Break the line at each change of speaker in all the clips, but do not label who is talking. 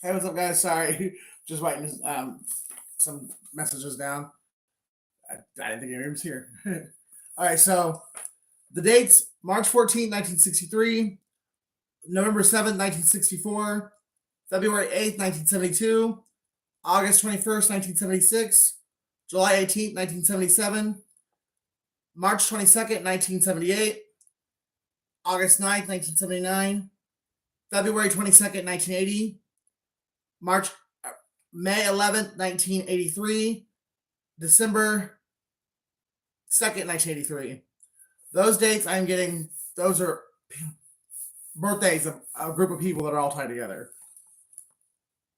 Hey, what's up, guys? Sorry, just writing some messages down. I didn't think anyone was here. All right, so the dates: March 14th, 1963, November 7th, 1964, February 8th, 1972, August 21st, 1976, July 18th, 1977, March 22nd, 1978, August 9th, 1979, February 22nd, 1980, March May 11th, 1983, December 2nd, 1983. Those dates I'm getting, those are birthdays of a group of people that are all tied together.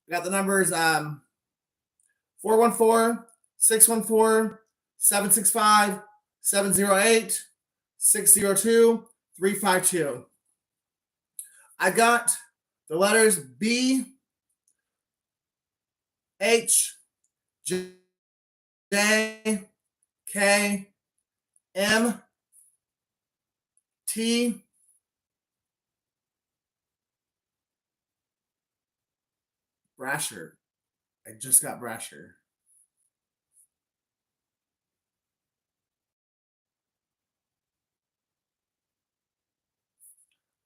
We got the numbers 414, 614, 765, 708, 602, 352. I got the letters B, H, J, K, M, T, Brasher. I just got Brasher.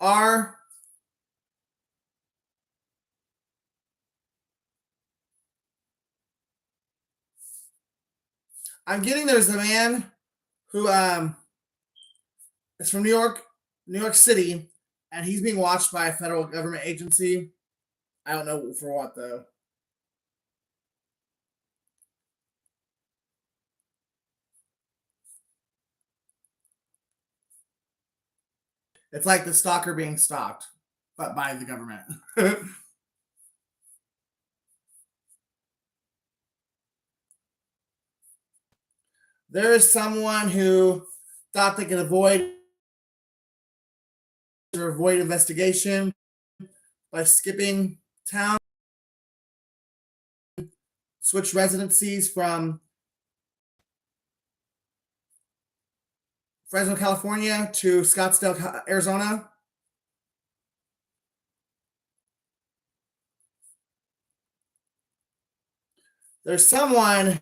R, I'm getting there's a man who is from New York City, and he's being watched by a federal government agency. I don't know for what though. It's like the stalker being stalked, but by the government. There is someone who thought they could avoid investigation by skipping town, switch residencies from Fresno, California to Scottsdale, Arizona. There's someone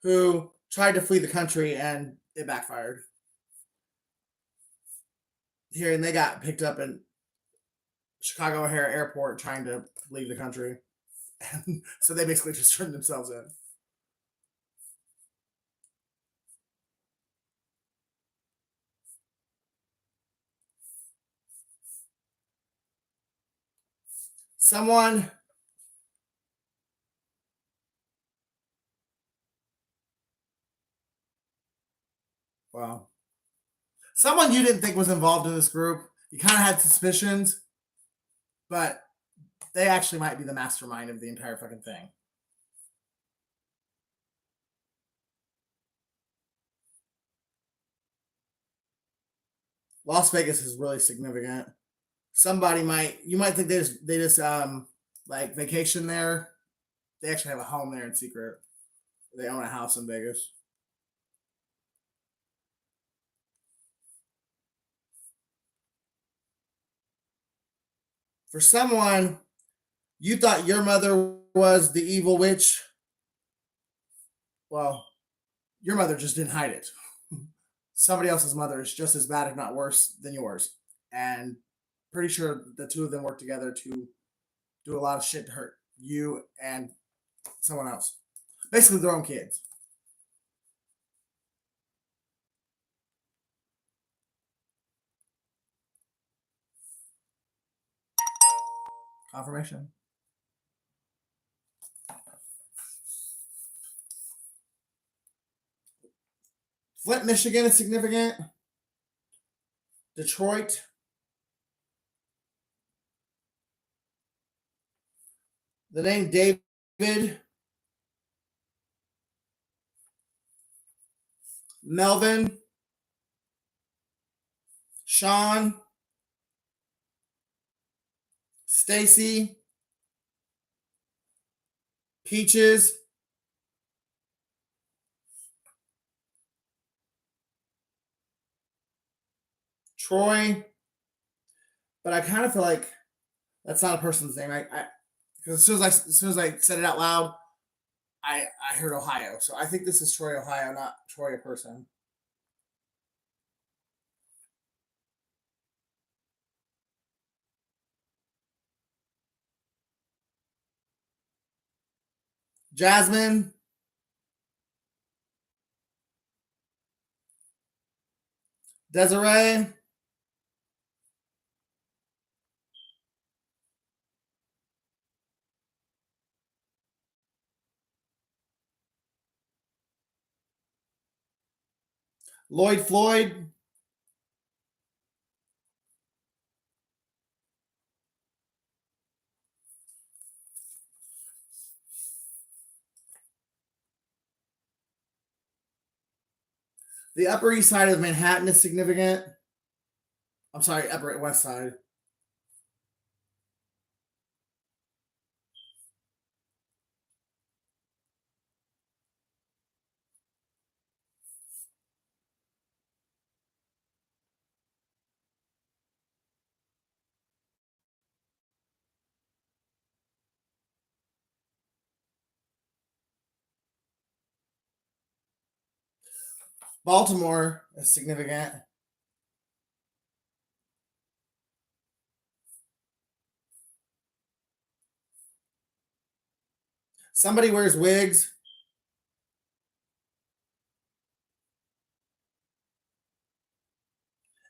who tried to flee the country and it backfired. Here, and they got picked up in Chicago O'Hare Airport trying to leave the country. And so they basically just turned themselves in. Someone well, someone you didn't think was involved in this group. You kind of had suspicions, but they actually might be the mastermind of the entire fucking thing. Las Vegas is really significant. You might think they just like vacation there. They actually have a home there in secret. They own a house in Vegas. For someone, you thought your mother was the evil witch. Well, your mother just didn't hide it. Somebody else's mother is just as bad, if not worse, than yours. And pretty sure the two of them work together to do a lot of shit to hurt you and someone else. Basically, their own kids. Confirmation. Flint, Michigan is significant. Detroit. The name David. Melvin. Sean. Stacy. Peaches. Troy. But I kind of feel like that's not a person's name. Because as soon as I said it out loud, I heard Ohio. So I think this is Troy, Ohio, not Troy, a person. Jasmine. Desiree. Lloyd Floyd. The Upper East Side of Manhattan is significant. I'm sorry, Upper West Side. Baltimore is significant. Somebody wears wigs.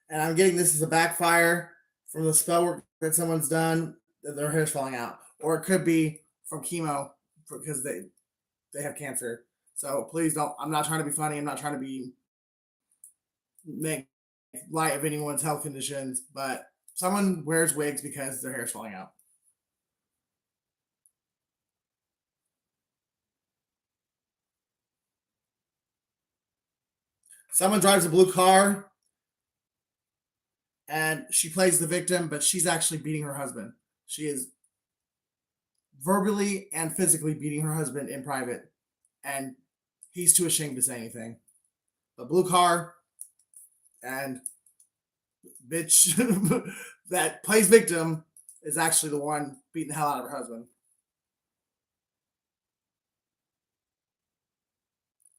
And I'm getting this as a backfire from the spell work that someone's done, that their hair's falling out. Or it could be from chemo because they have cancer. So please don't. I'm not trying to be funny. I'm not trying to be make light of anyone's health conditions, but someone wears wigs because their hair's falling out. Someone drives a blue car and she plays the victim, but she's actually beating her husband. She is verbally and physically beating her husband in private, and he's too ashamed to say anything. But blue car and bitch that plays victim is actually the one beating the hell out of her husband.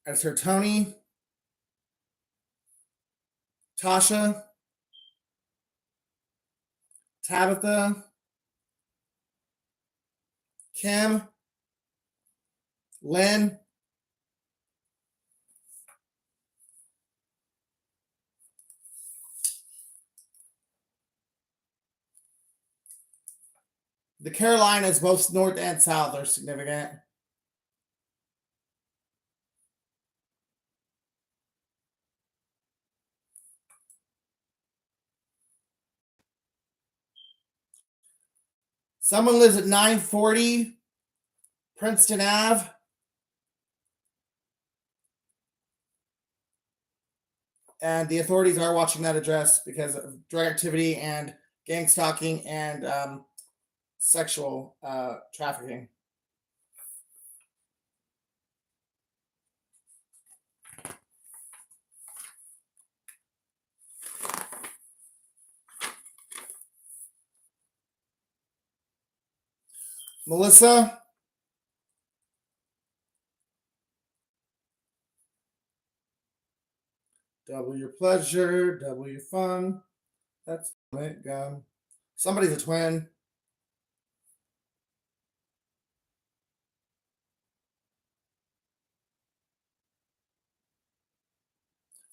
As her Tony, Tasha, Tabitha, Kim, Lynn, the Carolinas, both north and south, are significant. Someone lives at 940 Princeton Ave. And the authorities are watching that address because of drug activity and gang stalking and sexual trafficking. Melissa, double your pleasure, double your fun. That's it. Go. Somebody's a twin.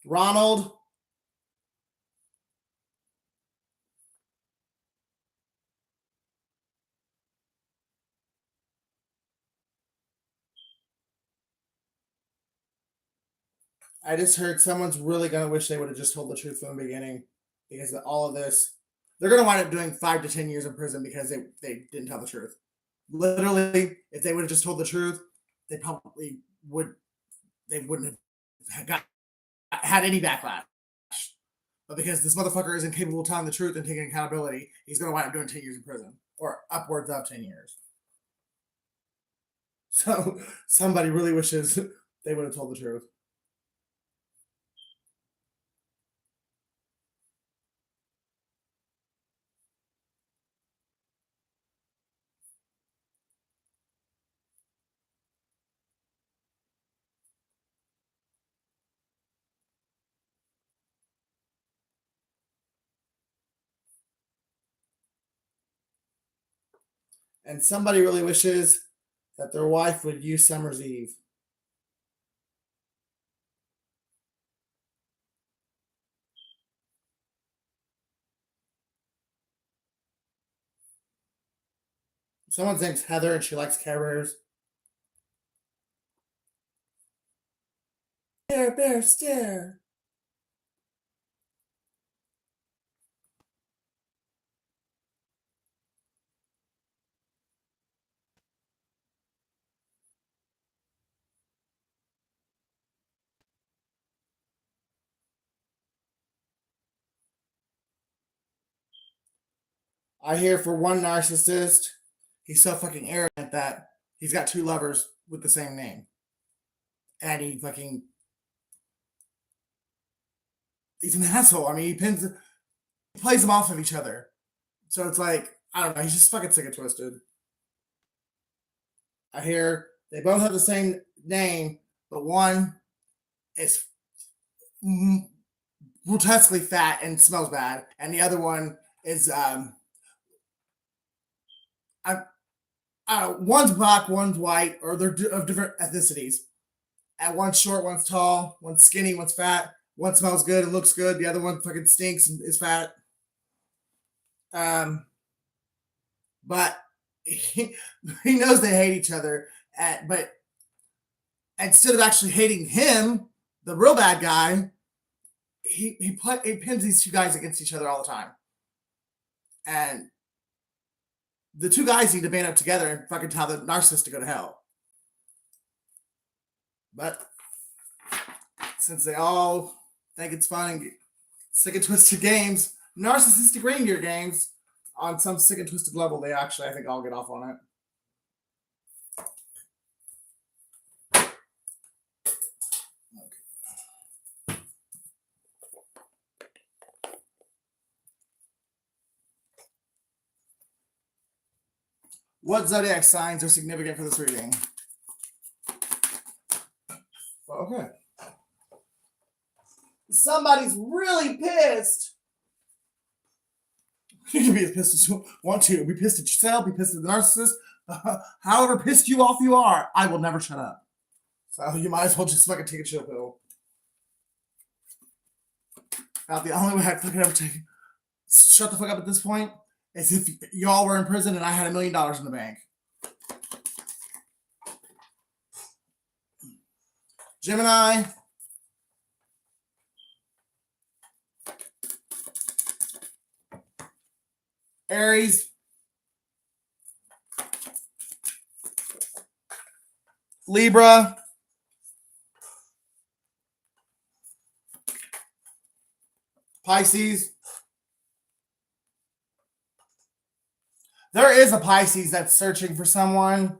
Ronald. I just heard someone's really going to wish they would have just told the truth from the beginning because of all of this. They're going to wind up doing 5 to 10 years in prison because they didn't tell the truth. Literally, if they would have just told the truth, they probably wouldn't have had any backlash. But because this motherfucker is incapable of telling the truth and taking accountability, he's going to wind up doing 10 years in prison or upwards of 10 years. So somebody really wishes they would have told the truth. And somebody really wishes that their wife would use Summer's Eve. Someone's name's Heather and she likes Care Bears. Bear, bear, stare. I hear for one narcissist, he's so fucking arrogant that he's got 2 lovers with the same name. And he's an asshole. I mean, he plays them off of each other. So it's like, I don't know, he's just fucking sick and twisted. I hear they both have the same name, but one is grotesquely fat and smells bad, and the other one is one's black, one's white, or they're of different ethnicities. And one's short, one's tall, one's skinny, one's fat. One smells good and looks good. The other one fucking stinks and is fat. But he knows they hate each other. But instead of actually hating him, the real bad guy, he pins these two guys against each other all the time, and the two guys need to band up together and fucking tell the narcissist to go to hell. But since they all think it's fun and get sick and twisted games, narcissistic reindeer games, on some sick and twisted level, they actually, I think, all get off on it. What zodiac signs are significant for this reading? Okay. Somebody's really pissed. You can be as pissed as you want to. Be pissed at yourself, be pissed at the narcissist. However pissed you off you are, I will never shut up. So you might as well just fucking take a chill pill. About the only way I'd fucking ever shut the fuck up at this point is if y'all were in prison and I had $1 million in the bank. Gemini. Aries. Libra. Pisces. There is a Pisces that's searching for someone,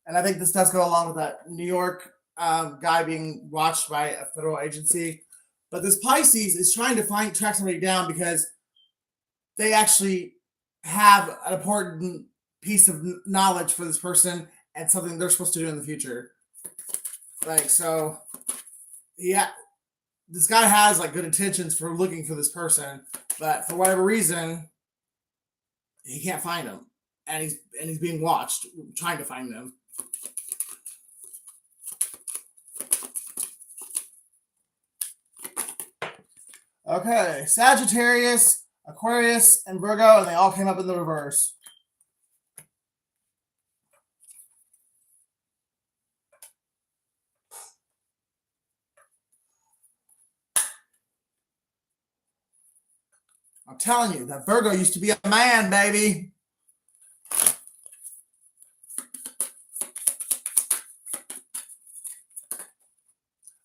and I think this does go along with that New York guy being watched by a federal agency. But this Pisces is trying to track somebody down because they actually have an important piece of knowledge for this person and something they're supposed to do in the future. Like, so, yeah, this guy has like good intentions for looking for this person, but for whatever reason, he can't find him, and he's being watched trying to find them. Okay, Sagittarius, Aquarius, and Virgo, and they all came up in the reverse. I'm telling you, that Virgo used to be a man, baby.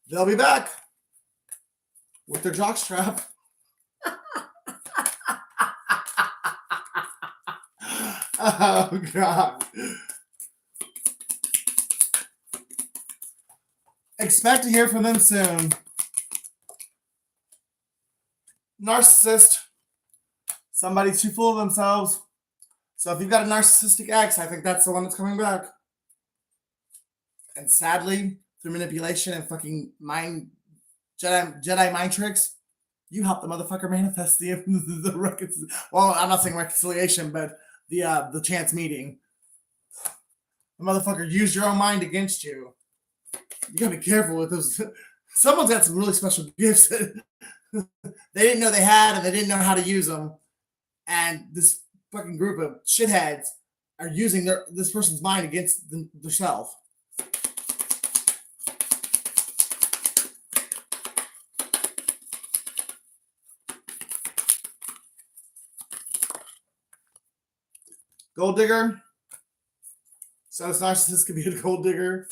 They'll be back with their jockstrap. Oh, God. Expect to hear from them soon. Narcissist. Somebody's too full of themselves. So if you've got a narcissistic ex, I think that's the one that's coming back. And sadly, through manipulation and fucking Jedi mind tricks, you help the motherfucker manifest the well, I'm not saying reconciliation, but the chance meeting. The motherfucker used your own mind against you. You gotta be careful with those. Someone's got some really special gifts that they didn't know they had, and they didn't know how to use them. And this fucking group of shitheads are using this person's mind against themselves. Gold digger. So this narcissist could be a gold digger.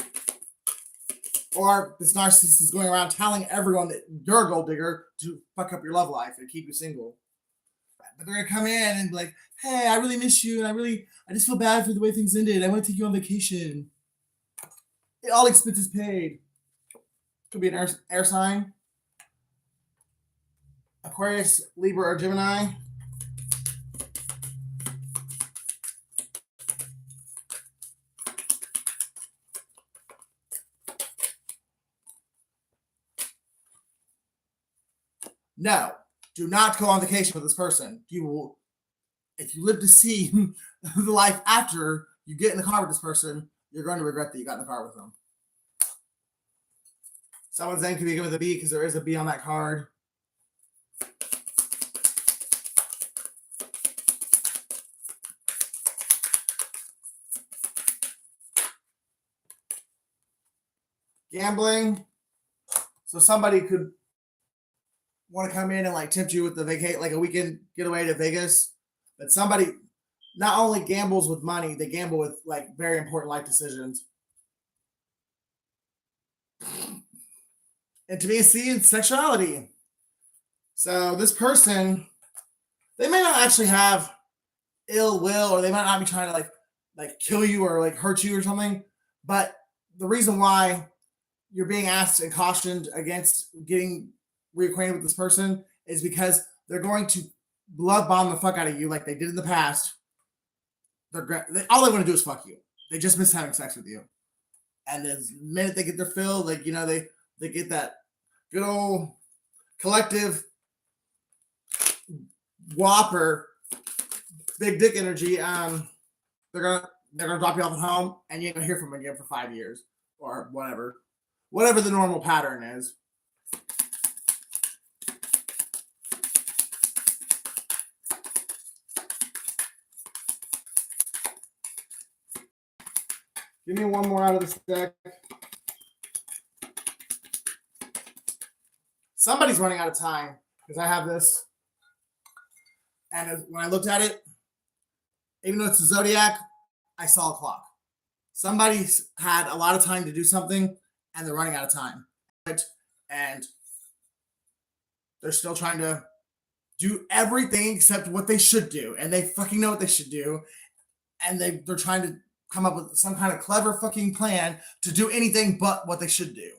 Or this narcissist is going around telling everyone that you're a gold digger to fuck up your love life and keep you single. But they're going to come in and be like, hey, I really miss you. And I just feel bad for the way things ended. I want to take you on vacation. All expenses paid. Could be an air sign. Aquarius, Libra, or Gemini. No, do not go on vacation with this person. You will, if you live to see the life after you get in the car with this person, you're going to regret that you got in the car with them. Someone's name could be given with a B because there is a B on that card. Gambling. So somebody could want to come in and like tempt you with the vacate, like a weekend getaway to Vegas. But somebody not only gambles with money, they gamble with like very important life decisions. Intimacy and sexuality. So this person, they may not actually have ill will, or they might not be trying to like kill you or like hurt you or something. But the reason why you're being asked and cautioned against getting reacquainted with this person is because they're going to love bomb the fuck out of you like they did in the past. All they want to do is fuck you. They just miss having sex with you. And the minute they get their fill, like they get that good old collective whopper big dick energy. They're gonna drop you off at home, and you're gonna hear from them again for 5 years or whatever the normal pattern is. Give me one more out of this deck. Somebody's running out of time because I have this. And when I looked at it, even though it's a zodiac, I saw a clock. Somebody's had a lot of time to do something and they're running out of time. And they're still trying to do everything except what they should do. And they fucking know what they should do. And they're trying to come up with some kind of clever fucking plan to do anything but what they should do.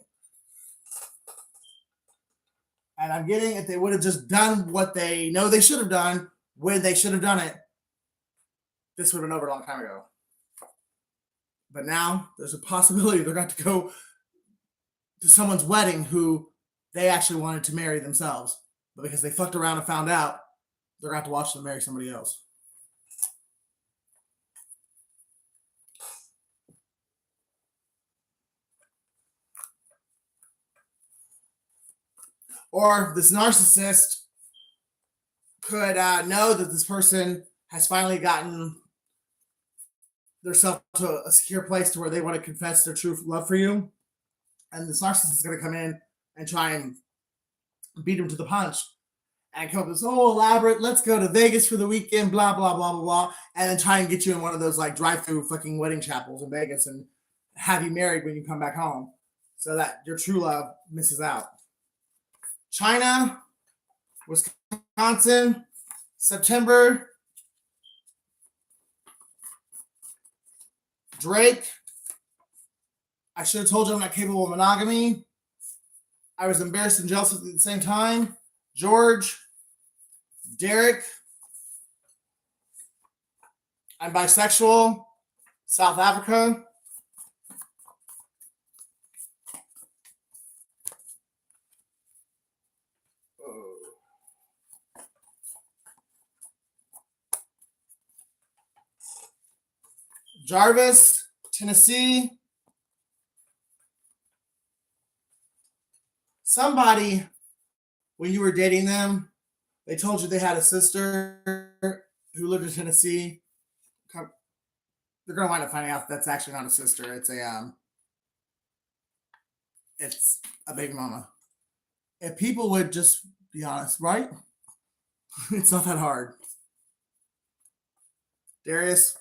And I'm getting, if they would have just done what they know they should have done when they should have done it, this would have been over a long time ago. But now there's a possibility they're going to go to someone's wedding who they actually wanted to marry themselves. But because they fucked around and found out, they're going to have to watch them marry somebody else. Or this narcissist could know that this person has finally gotten themselves to a secure place to where they want to confess their true love for you. And this narcissist is going to come in and try and beat him to the punch and come up with this whole elaborate, let's go to Vegas for the weekend, blah, blah, blah, blah, blah. And then try and get you in one of those like drive-through fucking wedding chapels in Vegas and have you married when you come back home so that your true love misses out. China, Wisconsin, September. Drake. I should have told you I'm not capable of monogamy. I was embarrassed and jealous at the same time. George. Derek. I'm bisexual. South Africa. Jarvis, Tennessee. Somebody, when you were dating them, they told you they had a sister who lived in Tennessee. They're gonna wind up finding out that's actually not a sister. It's a baby mama. If people would just be honest, right? It's not that hard. Darius,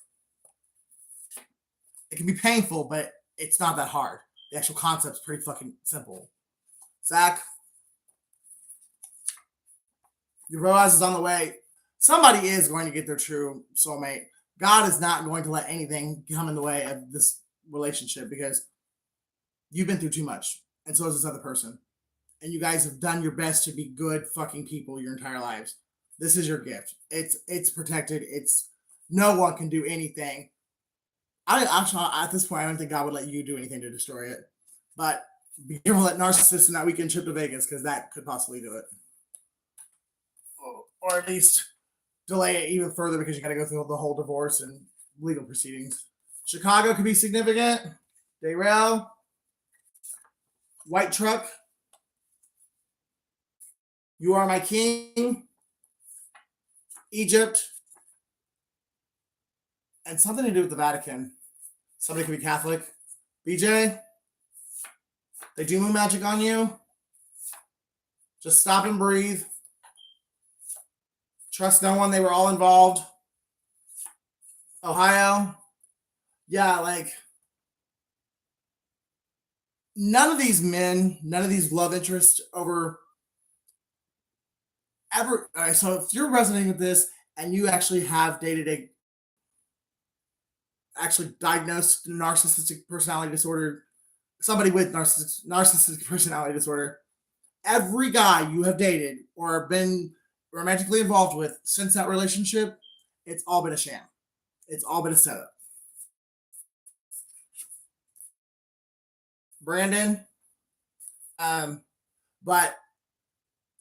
it can be painful, but it's not that hard. The actual concept's pretty fucking simple. Zach, your Boaz is on the way. Somebody is going to get their true soulmate. God is not going to let anything come in the way of this relationship because you've been through too much. And so has this other person. And you guys have done your best to be good fucking people your entire lives. This is your gift. It's protected. It's no one can do anything. Actually, at this point, I don't think God would let you do anything to destroy it. But be careful that narcissist in that weekend trip to Vegas because that could possibly do it. Or at least delay it even further because you got to go through the whole divorce and legal proceedings. Chicago could be significant. Derail. White truck. You are my king. Egypt. And something to do with the Vatican. Somebody could be Catholic. BJ, they do moon magic on you. Just stop and breathe. Trust no one. They were all involved. Ohio. Yeah, like none of these men, none of these love interests over ever. All right, so if you're resonating with this and you actually have dated actually diagnosed narcissistic personality disorder, somebody with narcissistic personality disorder, every guy you have dated or been romantically involved with since that relationship, it's all been a sham. It's all been a setup. Brandon, but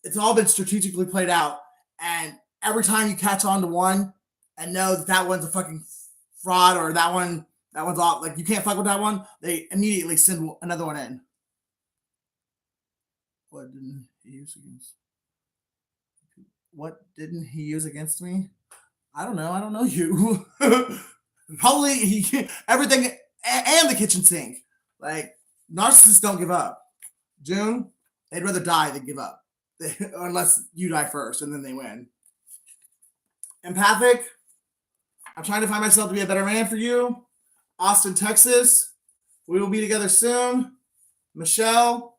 it's all been strategically played out. And every time you catch on to one and know that one's a fucking fraud or that one's all like you can't fuck with that one, they immediately send another one in. What didn't he use against? What didn't he use against me? I don't know. I don't know you. Probably everything and the kitchen sink. Like narcissists don't give up. June, they'd rather die than give up. Unless you die first and then they win. Empathic, I'm trying to find myself to be a better man for you. Austin, Texas, we will be together soon. Michelle,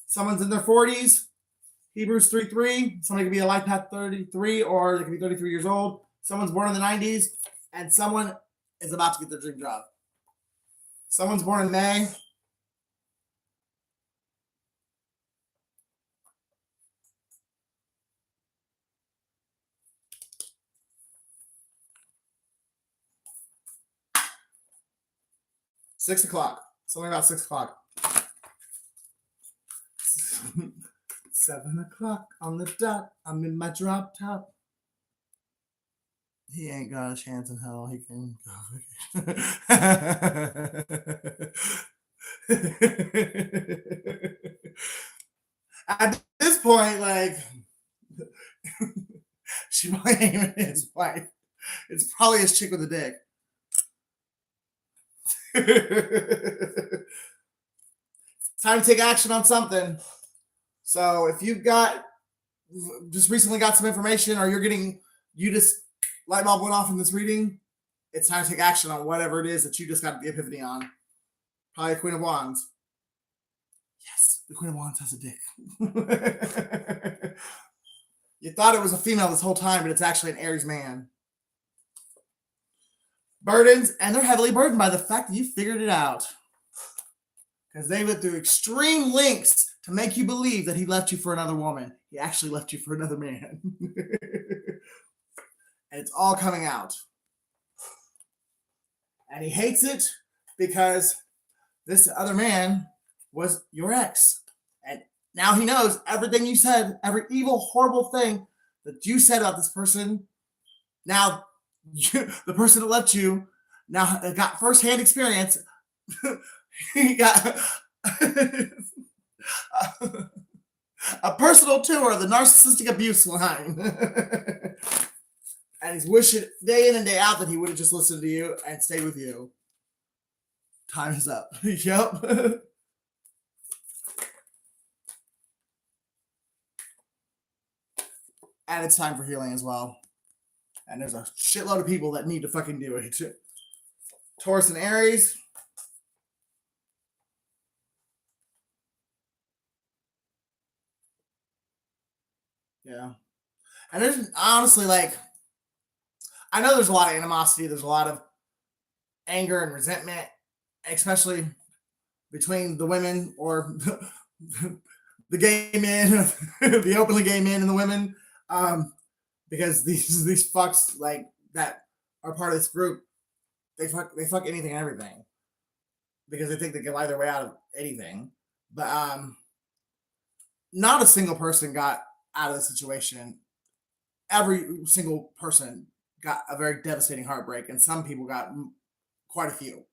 someone's in their 40s. Hebrews 3:3, somebody could be a life path 33 or they could be 33 years old. Someone's born in the 90s and someone is about to get their dream job. Someone's born in May. $6:00. Something about 6:00. 7:00 on the dot. I'm in my drop top. He ain't got a chance in hell. He can go. At this point, like, she might ain't even his wife. It's probably his chick with a dick. It's time to take action on something. So if you've got just recently got some information or you just light bulb went off in this reading, it's time to take action on whatever it is that you just got the epiphany on. Probably Queen of Wands. Yes, the Queen of Wands has a dick. You thought it was a female this whole time, but it's actually an Aries man. Burdens, and they're heavily burdened by the fact that you figured it out. Because they went through extreme lengths to make you believe that he left you for another woman. He actually left you for another man. And it's all coming out. And he hates it because this other man was your ex. And now he knows everything you said, every evil, horrible thing that you said about this person. Now, the person that left you now got firsthand experience. He got a personal tour of the narcissistic abuse line. And he's wishing day in and day out that he would have just listened to you and stayed with you. Time is up. Yep. And it's time for healing as well. And there's a shitload of people that need to fucking do it. Taurus and Aries. Yeah. And there's honestly, like, I know there's a lot of animosity. There's a lot of anger and resentment, especially between the women or the gay men, the openly gay men and the women. Because these fucks like that are part of this group, they fuck anything and everything because they think they can lie their way out of anything. But not a single person got out of the situation. Every single person got a very devastating heartbreak, and some people got quite a few.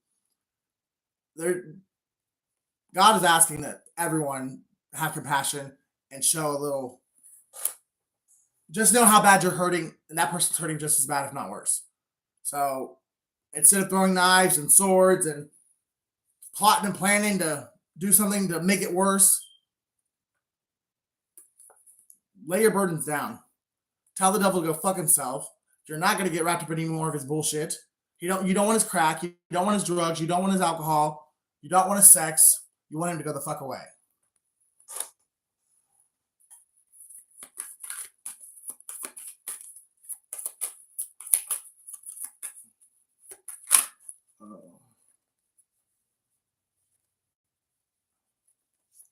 God is asking that everyone have compassion and show a little. Just know how bad you're hurting, and that person's hurting just as bad, if not worse. So instead of throwing knives and swords and plotting and planning to do something to make it worse, lay your burdens down. Tell the devil to go fuck himself. You're not going to get wrapped up in any more of his bullshit. You don't want his crack. You don't want his drugs. You don't want his alcohol. You don't want his sex. You want him to go the fuck away.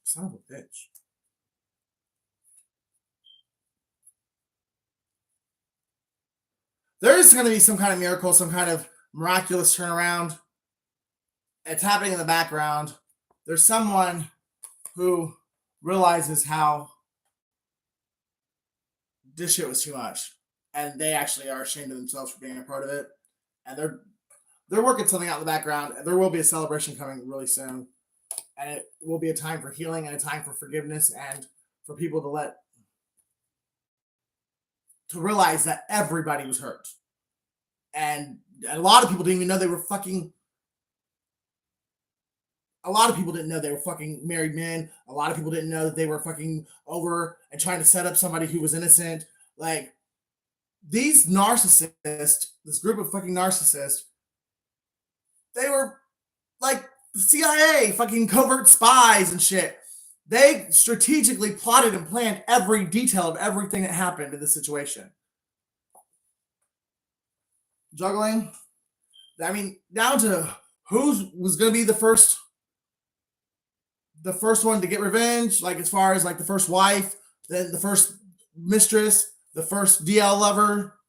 Son of a bitch. There is going to be some kind of miracle, some kind of miraculous turnaround. It's happening in the background. There's someone who realizes how this shit was too much, and they actually are ashamed of themselves for being a part of it, and they're working something out in the background. There will be a celebration coming really soon, and it will be a time for healing and a time for forgiveness and for people to realize that everybody was hurt. And a lot of people didn't even know they were fucking. A lot of people didn't know they were fucking married men. A lot of people didn't know that they were fucking over and trying to set up somebody who was innocent. Like, these narcissists, this group of fucking narcissists, they were like the CIA, fucking covert spies and shit. They strategically plotted and planned every detail of everything that happened in this situation. Juggling. I mean, down to who was going to be the first one to get revenge, like as far as like the first wife, then the first mistress, the first DL lover,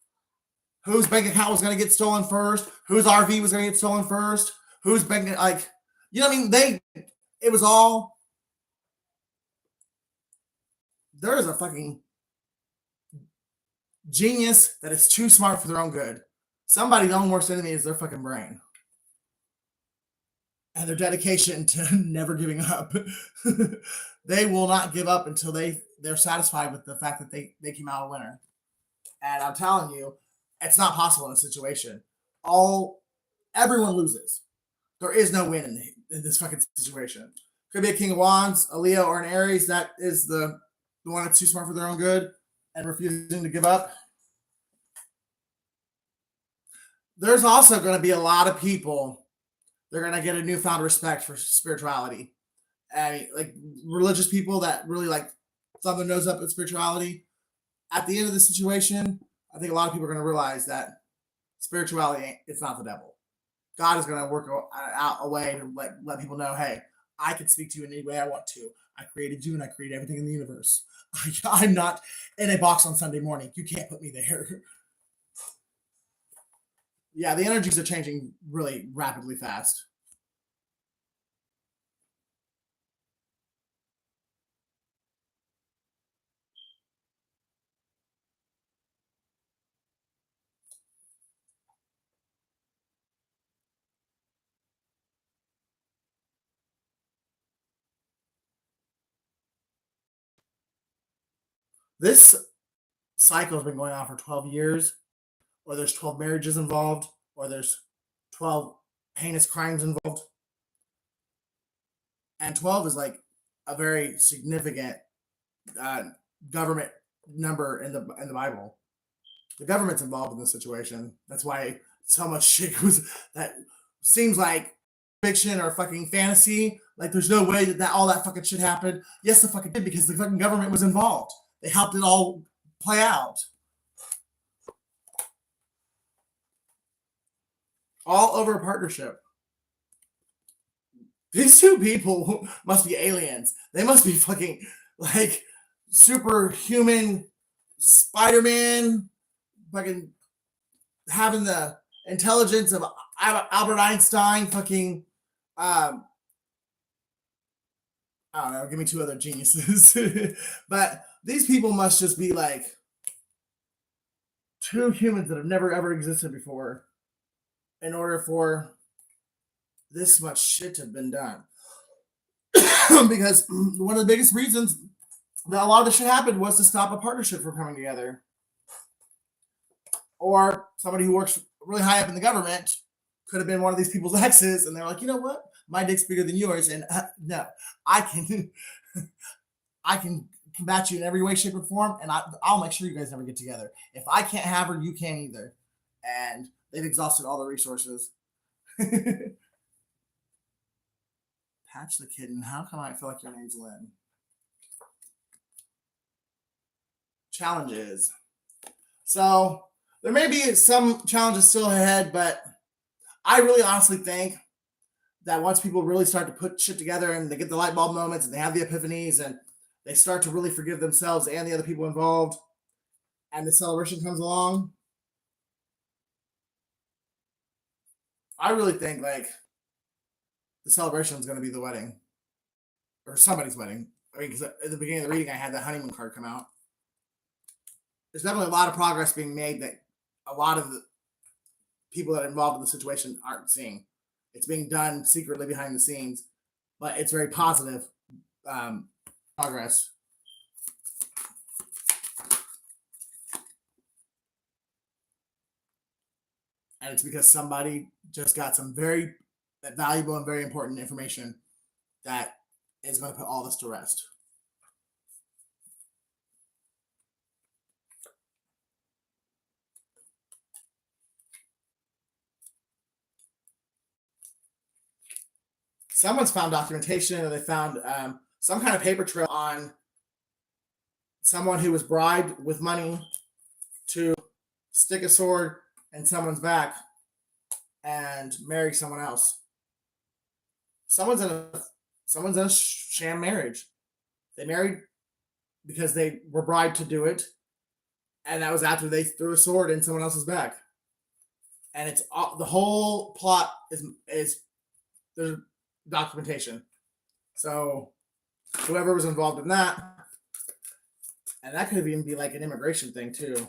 whose bank account was going to get stolen first, whose RV was going to get stolen first, whose bank, like, you know what I mean? It was all, there is a fucking genius that is too smart for their own good. Somebody's own worst enemy is their fucking brain. And their dedication to never giving up. They will not give up until they're satisfied with the fact that they came out a winner. And I'm telling you, it's not possible in a situation. Everyone loses. There is no win in this fucking situation. Could be a King of Wands, a Leo, or an Aries. That is the one that's too smart for their own good and refusing to give up. There's also going to be a lot of people. They're going to get a newfound respect for spirituality. And like religious people that really like thumb their nose up at spirituality. At the end of the situation, I think a lot of people are going to realize that spirituality, it's not the devil. God is going to work out a way to let people know, hey, I can speak to you in any way I want to. I created you and I created everything in the universe. I'm not in a box on Sunday morning. You can't put me there. Yeah, the energies are changing really rapidly fast. This cycle has been going on for 12 years, or there's 12 marriages involved, or there's 12 heinous crimes involved. And 12 is like a very significant government number in the Bible. The government's involved in this situation. That's why so much shit was that seems like fiction or fucking fantasy. Like there's no way that all that fucking shit happened. Yes, the fucking did because the fucking government was involved. They helped it all play out. All over a partnership. These two people must be aliens. They must be fucking like superhuman Spider-Man, fucking having the intelligence of Albert Einstein, fucking I don't know, give me two other geniuses. But these people must just be like two humans that have never ever existed before in order for this much shit to have been done. Because one of the biggest reasons that a lot of this shit happened was to stop a partnership from coming together. Or somebody who works really high up in the government could have been one of these people's exes, and they're like, you know what? My dick's bigger than yours, and no, I can combat you in every way, shape, or form, and I'll make sure you guys never get together. If I can't have her, you can't either. And they've exhausted all the resources. Patch the Kitten. How come I feel like your name's Lynn? Challenges. So there may be some challenges still ahead, but I really honestly think that once people really start to put shit together and they get the light bulb moments and they have the epiphanies and they start to really forgive themselves and the other people involved, and the celebration comes along, I really think like the celebration is going to be the wedding or somebody's wedding. I mean, because at the beginning of the reading, I had the honeymoon card come out. There's definitely a lot of progress being made that a lot of the people that are involved in the situation aren't seeing. It's being done secretly behind the scenes, but it's very positive progress. And it's because somebody just got some very valuable and very important information that is going to put all this to rest. Someone's found documentation, or they found some kind of paper trail on someone who was bribed with money to stick a sword in someone's back and marry someone else. Someone's in a sham marriage. They married because they were bribed to do it, and that was after they threw a sword in someone else's back. And it's the whole plot is there's documentation. So whoever was involved in that, and that could even be like an immigration thing too.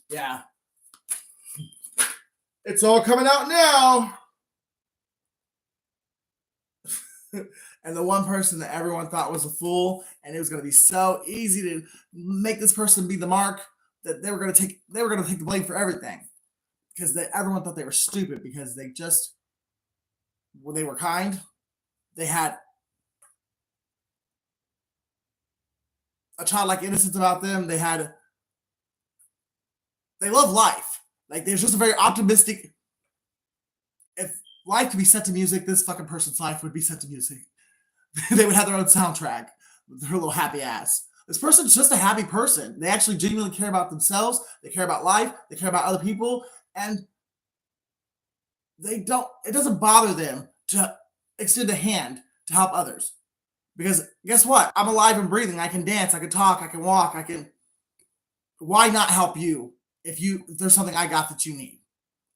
Yeah. It's all coming out now. And the one person that everyone thought was a fool, and it was going to be so easy to make this person be the mark, that they were going to take the blame for everything, because everyone thought they were stupid because when they were kind, they had a childlike innocence about them. They love life. Like, there's just a very optimistic. If life could be set to music, this fucking person's life would be set to music. They would have their own soundtrack with their little happy ass. This person's just a happy person. They actually genuinely care about themselves. They care about life. They care about other people. And it doesn't bother them to extend a hand to help others. Because guess what? I'm alive and breathing. I can dance. I can talk. I can walk. Why not help you if there's something I got that you need?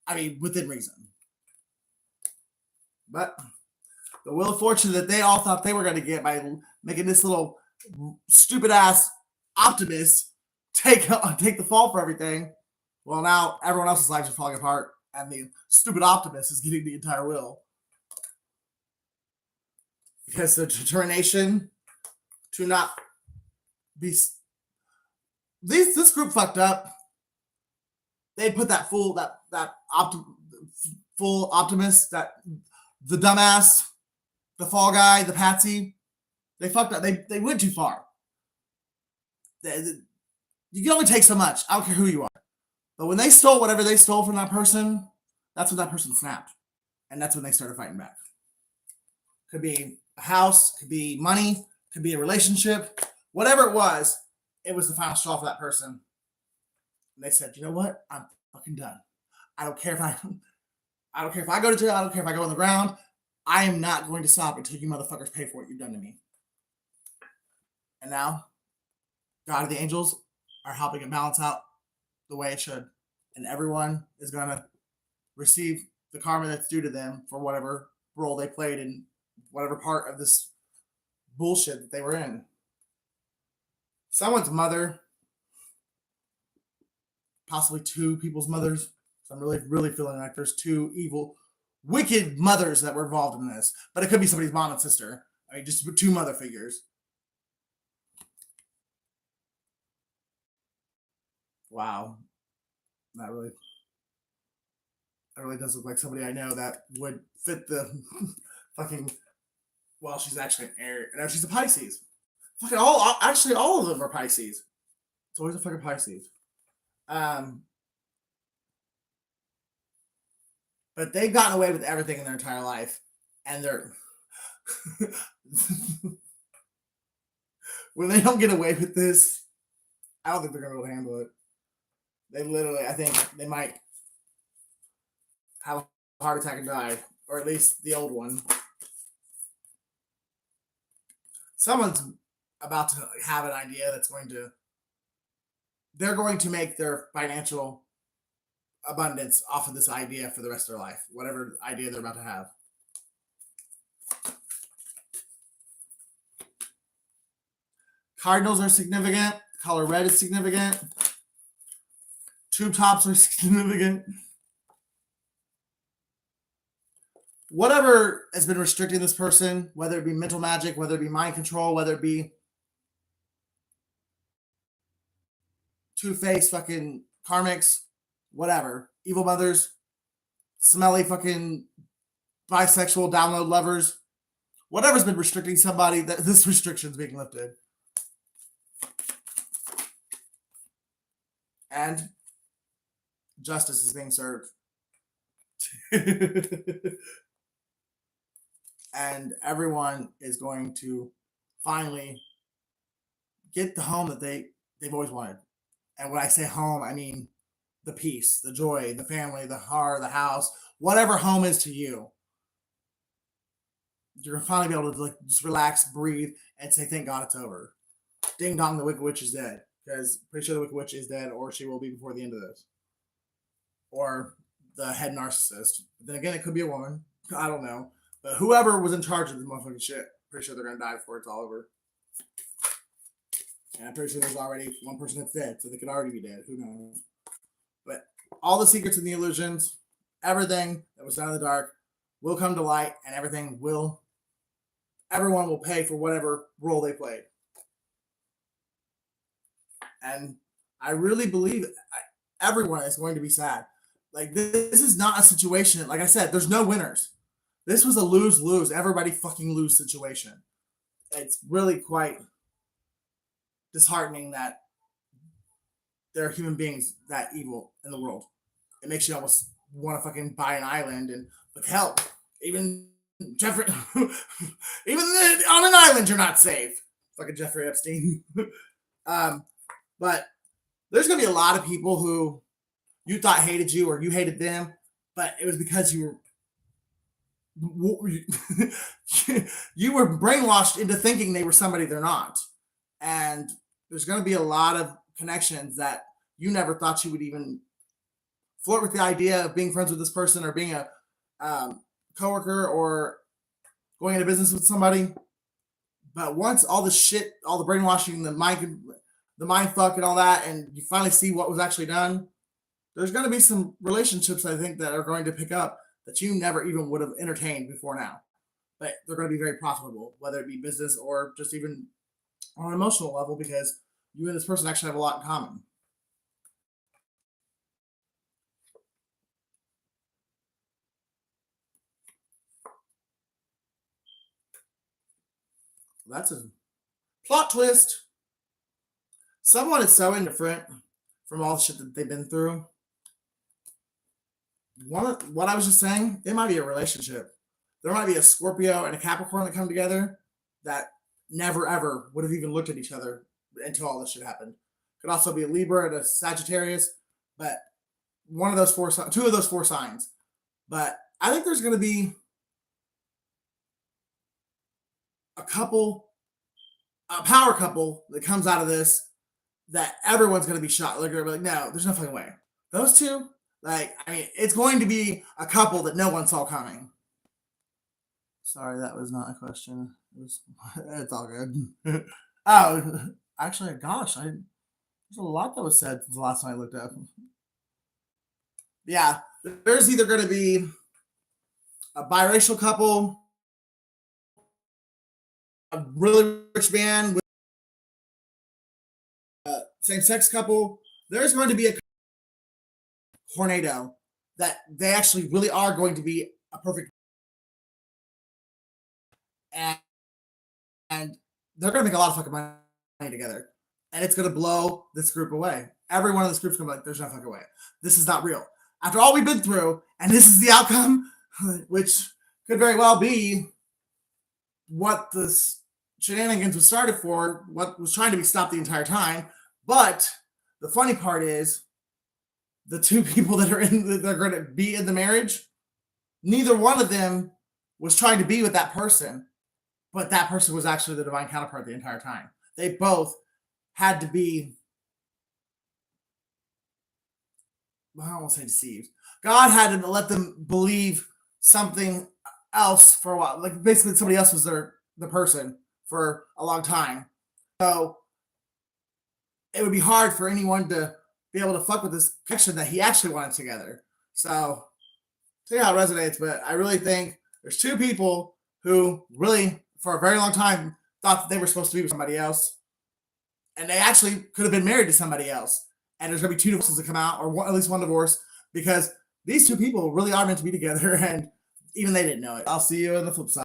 I mean, within reason. But the Wheel of Fortune that they all thought they were going to get by making this little stupid ass optimist take the fall for everything. Well, now everyone else's lives are falling apart, and the stupid optimist is getting the entire wheel. Because the determination to not be this group fucked up. They put that fool, full optimist, that the dumbass, the fall guy, the patsy. They fucked up. They went too far. You can only take so much. I don't care who you are. But when they stole whatever they stole from that person, that's when that person snapped. And that's when they started fighting back. Could be a house, could be money, could be a relationship. Whatever it was the final straw for that person. And they said, you know what? I'm fucking done. I don't care if I go to jail. I don't care if I go on the ground. I am not going to stop until you motherfuckers pay for what you've done to me. And now, God and the angels are helping it balance out the way it should. And everyone is going to receive the karma that's due to them for whatever role they played in whatever part of this bullshit that they were in. Someone's mother, possibly two people's mothers. So I'm really, really feeling like there's two evil, wicked mothers that were involved in this. But it could be somebody's mom and sister. I mean, just two mother figures. Wow. That really does look like somebody I know that would fit the fucking. Well, she's actually an Aries. No, she's a Pisces. Fucking actually, all of them are Pisces. It's always a fucking Pisces. But they've gotten away with everything in their entire life, and they're when they don't get away with this, I don't think they're gonna be able to handle it. They literally, I think they might have a heart attack and die, or at least the old one. Someone's about to have an idea that's they're going to make their financial abundance off of this idea for the rest of their life, whatever idea they're about to have. Cardinals are significant. Color red is significant. Tube tops are significant. Whatever has been restricting this person, whether it be mental magic, whether it be mind control, whether it be two-faced fucking karmics, whatever, evil mothers, smelly fucking bisexual download lovers, whatever's been restricting somebody, that this restriction's being lifted. And justice is being served. And everyone is going to finally get the home that they've always wanted. And when I say home, I mean the peace, the joy, the family, the heart, the house, whatever home is to you. You're gonna finally be able to just relax, breathe, and say, thank God it's over. Ding dong, the Wicked Witch is dead. Because pretty sure the Wicked Witch is dead, or she will be before the end of this. Or the head narcissist. But then again, it could be a woman. I don't know. But whoever was in charge of this motherfucking shit, pretty sure they're gonna die before it's all over. And I'm pretty sure there's already one person that's dead, so they could already be dead. Who knows? But all the secrets and the illusions, everything that was done in the dark will come to light, and everyone will pay for whatever role they played. And I really believe everyone is going to be sad. Like, this is not a situation, like I said, there's no winners. This was a lose-lose, everybody fucking lose situation. It's really quite disheartening that there are human beings that evil in the world. It makes you almost want to fucking buy an island and look, hell, even Jeffrey, even on an island, you're not safe. Fucking Jeffrey Epstein. But there's going to be a lot of people who you thought hated you or you hated them, but it was because you were brainwashed into thinking they were somebody they're not. And there's going to be a lot of connections that you never thought you would even flirt with the idea of being friends with this person or being a coworker or going into business with somebody. But once all the shit, all the brainwashing, the mind fuck and all that, and you finally see what was actually done, there's going to be some relationships, I think, that are going to pick up that you never even would have entertained before now. But they're going to be very profitable, whether it be business or just even on an emotional level, because you and this person actually have a lot in common. That's a plot twist. Someone is so indifferent from all the shit that they've been through. What I was just saying, it might be a relationship. There might be a Scorpio and a Capricorn that come together that never ever would have even looked at each other until all this shit happened. Could also be a Libra and a Sagittarius, but two of those four signs. But I think there's going to be a power couple that comes out of this that everyone's going to be shocked. They're going to be like, no, there's no fucking way. Those two, it's going to be a couple that no one saw coming. Sorry, that was not a question. It's all good. Oh, actually, gosh, there's a lot that was said since the last time I looked up. Yeah, there's either going to be a biracial couple, a really rich man with a same-sex couple. There's going to be a tornado that they actually really are going to be a perfect, and they're gonna make a lot of fucking money together, and it's gonna blow this group away. Every one of this group's gonna be like, "There's no fucking way. This is not real." After all we've been through, and this is the outcome, which could very well be what this shenanigans was started for, what was trying to be stopped the entire time. But the funny part is, the two people that are going to be in the marriage, neither one of them was trying to be with that person, but that person was actually the divine counterpart the entire time. They both had to be, well, I won't say deceived. God had to let them believe something else for a while. Like basically somebody else was the person for a long time. So it would be hard for anyone to be able to fuck with this connection that he actually wanted together. So see how it resonates, but I really think there's two people who really, for a very long time, thought that they were supposed to be with somebody else, and they actually could have been married to somebody else. And there's gonna be two divorces that come out, or at least one divorce, because these two people really are meant to be together, and even they didn't know it. I'll see you on the flip side.